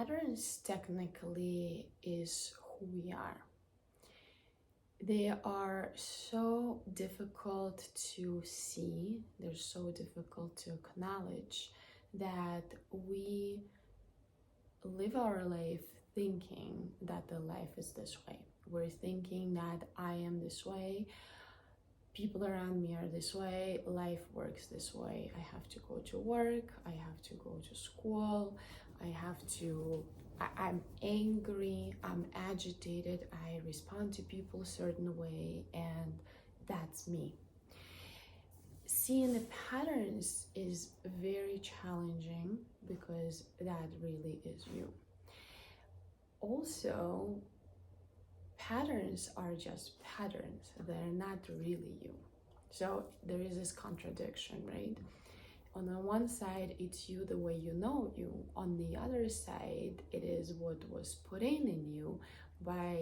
Patterns technically is who we are. They are so difficult to see, they're so difficult to acknowledge that we live our life thinking that the life is this way. We're thinking that I am this way, people around me are this way, life works this way. I have to go to work, I have to go to school, I'm angry, I'm agitated, I respond to people a certain way, and that's me. Seeing the patterns is very challenging because that really is you. Also, patterns are just patterns, they're not really you. So there is this contradiction, right? On the one side, it's you the way you know you. On the other side, it is what was put in you by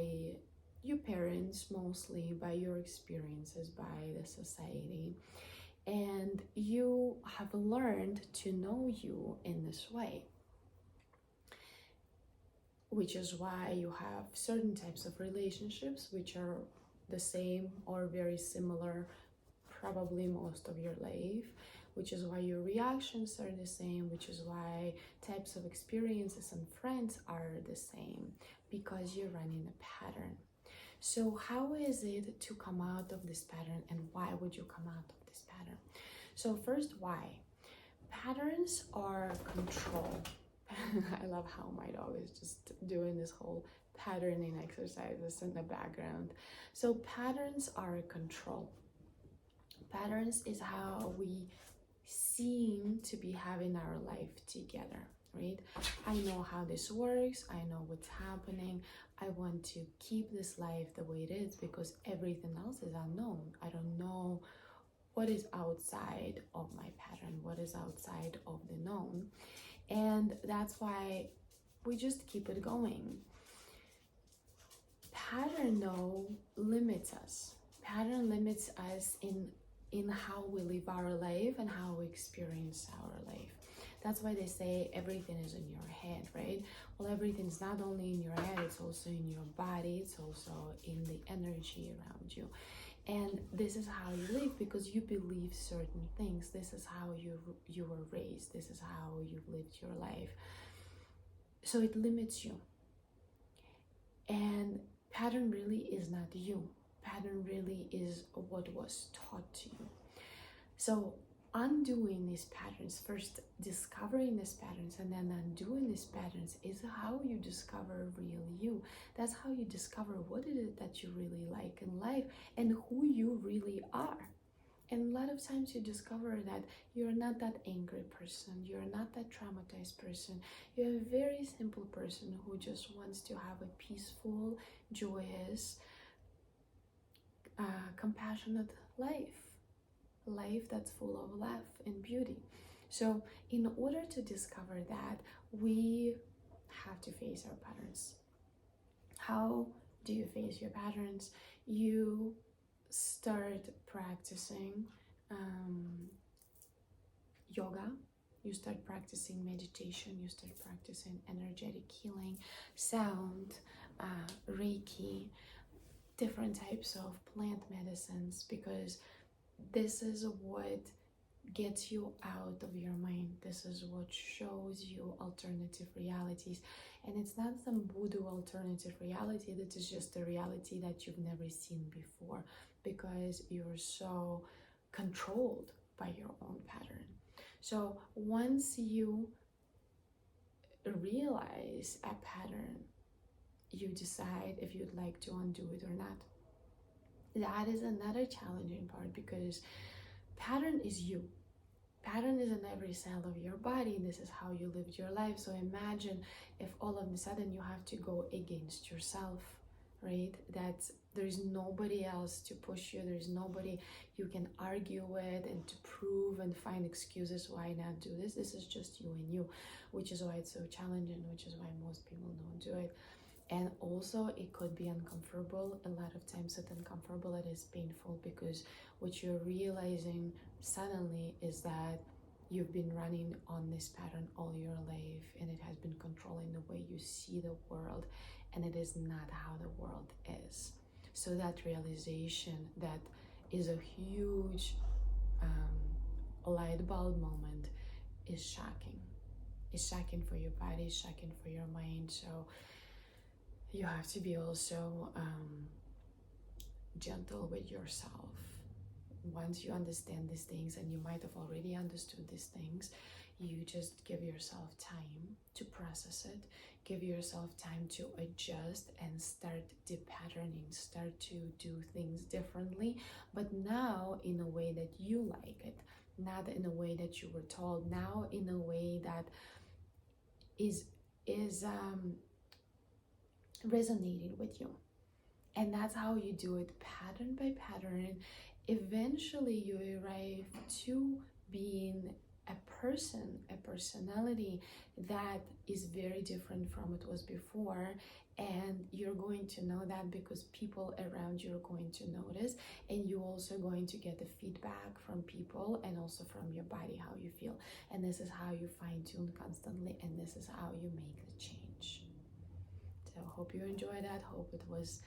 your parents, mostly by your experiences, by the society. And you have learned to know you in this way, which is why you have certain types of relationships which are the same or very similar probably most of your life, which is why your reactions are the same, which is why types of experiences and friends are the same, because you're running a pattern. So how is it to come out of this pattern, and why would you come out of this pattern? So first, why? Patterns are control. I love how my dog is just doing this whole patterning exercises in the background. So patterns are control. Patterns is how we seem to be having our life together, right? I know how this works, I know what's happening, I want to keep this life the way it is because everything else is unknown. I don't know what is outside of my pattern, what is outside of the known. And that's why we just keep it going. Pattern, though, limits us. Pattern limits us in how we live our life and how we experience our life. That's why they say everything is in your head, right? Well, everything's not only in your head, it's also in your body, it's also in the energy around you. And this is how you live because you believe certain things. This is how you were raised. This is how you lived your life. So it limits you. And pattern really is not you. Pattern really is what was taught to you. So undoing these patterns, first discovering these patterns and then undoing these patterns, is how you discover real you. That's how you discover what it is that you really like in life and who you really are. And a lot of times you discover that you're not that angry person, you're not that traumatized person, you're a very simple person who just wants to have a peaceful, joyous, compassionate life that's full of love and beauty. So in order to discover that, we have to face our patterns. How do you face your patterns? You start practicing yoga, you start practicing meditation, you start practicing energetic healing, sound, Reiki, different types of plant medicines, because this is what gets you out of your mind. This is what shows you alternative realities. And it's not some voodoo alternative reality, that is just a reality that you've never seen before because you're so controlled by your own pattern. So once you realize a pattern, you decide if you'd like to undo it or not. That is another challenging part because pattern is you. Pattern is in every cell of your body. This is how you lived your life. So imagine if all of a sudden you have to go against yourself, right? That there's nobody else to push you. There's nobody you can argue with and to prove and find excuses why not do this. This is just you and you, which is why it's so challenging, which is why most people don't do it. And also it could be uncomfortable. A lot of times it's uncomfortable, it is painful, because what you're realizing suddenly is that you've been running on this pattern all your life and it has been controlling the the way you see the world, and it is not how the world is. So that realization, that is a huge light bulb moment, is shocking. It's shocking for your body, it's shocking for your mind. So you have to be also gentle with yourself. Once you understand these things, and you might have already understood these things, you just give yourself time to process it, give yourself time to adjust and start depatterning, start to do things differently, but now in a way that you like it, not in a way that you were told, now in a way that is resonating with you. And that's how you do it, pattern by pattern. Eventually you arrive to being a person, a personality that is very different from what was before. And you're going to know that because people around you are going to notice, and you're also going to get the feedback from people and also from your body, how you feel. And this is how you fine-tune constantly, and this is how you make the change. So hope you enjoyed that. Hope it was